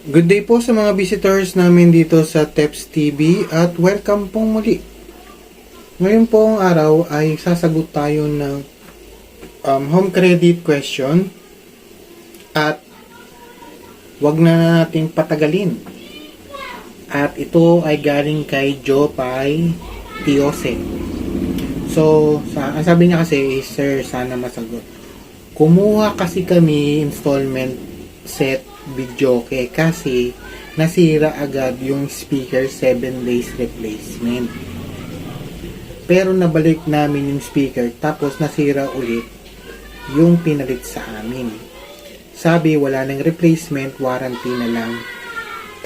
Good day po sa mga visitors namin dito sa Teps TV at welcome pong muli. Ngayon pong araw ay sasagot tayo ng home credit question at wag na nating patagalin. At ito ay galing kay Jopay Tiose. So, ang sabi niya kasi, sir, sana masagot. Kumuha kasi kami installment set videoke kasi nasira agad yung speaker 7 days replacement. Pero nabalik namin yung speaker tapos nasira ulit yung pinalit sa amin. Sabi wala nang replacement, warranty na lang.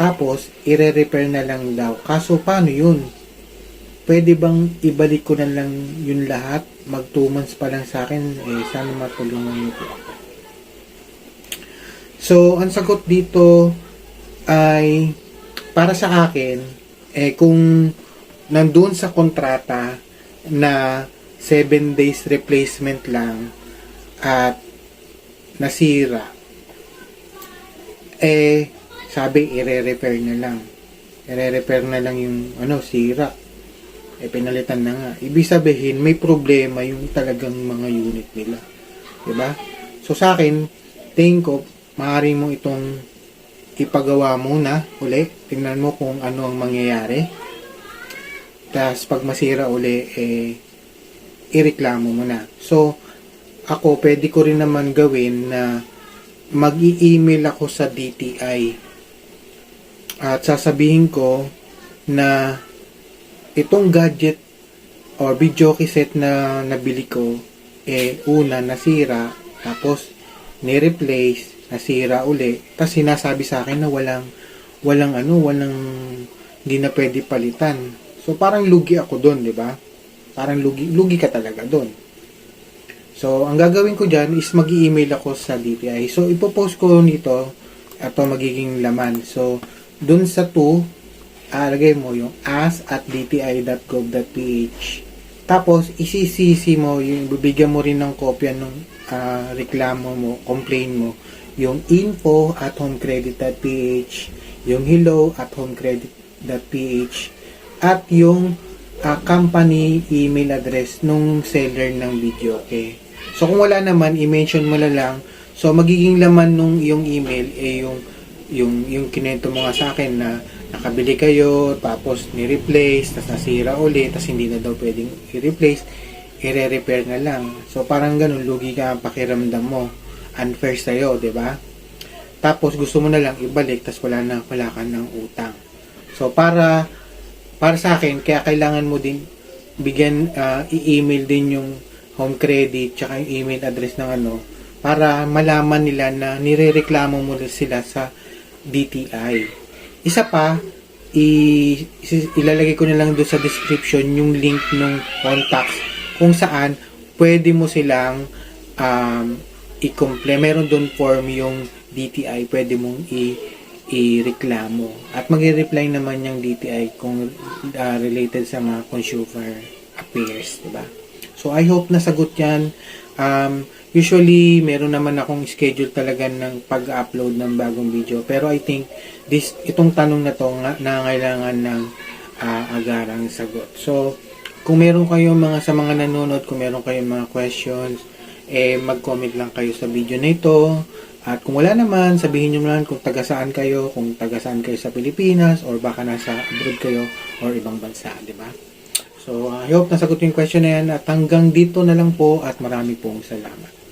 Tapos ire-repair na lang daw. Kaso paano yun? Pwede bang ibalik ko na lang yun lahat? Mag 2 months pa lang sa akin. Sana matulungan niyo po ako. So, ang sagot dito ay para sa akin, kung nandun sa kontrata na 7 days replacement lang at nasira, sabi ire-repair na lang. I-repair na lang yung sira. Pinalitan na nga. Ibig sabihin, may problema yung talagang mga unit nila. Diba? So, sa akin, tingin ko, maaari mo itong ipagawa muna uli. Tingnan mo kung ano ang mangyayari. Tapos pag masira uli, ireklamo mo na. So, ako, pwede ko rin naman gawin na mag-i-email ako sa DTI. At sasabihin ko na itong gadget or video set na nabili ko, una nasira, tapos ni-replace, nasira uli, tapos sinasabi sa akin na walang hindi na pwede palitan. So parang lugi ako doon, di ba? Parang lugi ka talaga doon. So ang gagawin ko diyan is magi-email ako sa DTI. So ipo-post ko nito, ito magiging laman. So doon sa lagay mo yung ask@dti.gov.ph. Tapos isisisi mo, yung bibigyan mo rin ng kopya ng reklamo mo, complain mo, yung info@homecredit.ph, yung hello@homecredit.ph, at yung company email address nung seller ng video. Okay? So kung wala naman, i-mention mo lang. So magiging laman nung yung email yung kinento mo nga sa akin na nakabili kayo, tapos ni-replace, tapos nasira ulit, tapos hindi na daw pwedeng i-replace, i-repair na lang. So parang ganun, lugi ka ang pakiramdam mo. Unfair sa'yo, di ba? Tapos gusto mo na lang ibalik, tapos wala ka ng utang. So para sa akin, kaya kailangan mo din bigyan, i-email din yung home credit, tsaka yung email address ng para malaman nila na nirereklamo mo sila sa DTI. Isa pa, ilalagay ko na lang doon sa description yung link ng contacts kung saan pwede mo silang i-complain. Meron doon form yung DTI, pwede mong i-reklamo. At mag-reply naman yung DTI kung related sa mga consumer affairs, diba? So, I hope nasagot yan. Usually, meron naman akong schedule talaga ng pag-upload ng bagong video. Pero I think, itong tanong na to nangangailangan ng agarang sagot. So, kung meron kayong sa mga nanonood, kung meron kayong mga questions, mag-comment lang kayo sa video na ito. At kung wala naman, sabihin nyo lang kung taga-saan kayo, kung taga-saan kayo sa Pilipinas, or baka nasa abroad kayo, or ibang bansa, di ba? So, I hope nasagot yung question na yan. At hanggang dito na lang po, at marami pong salamat.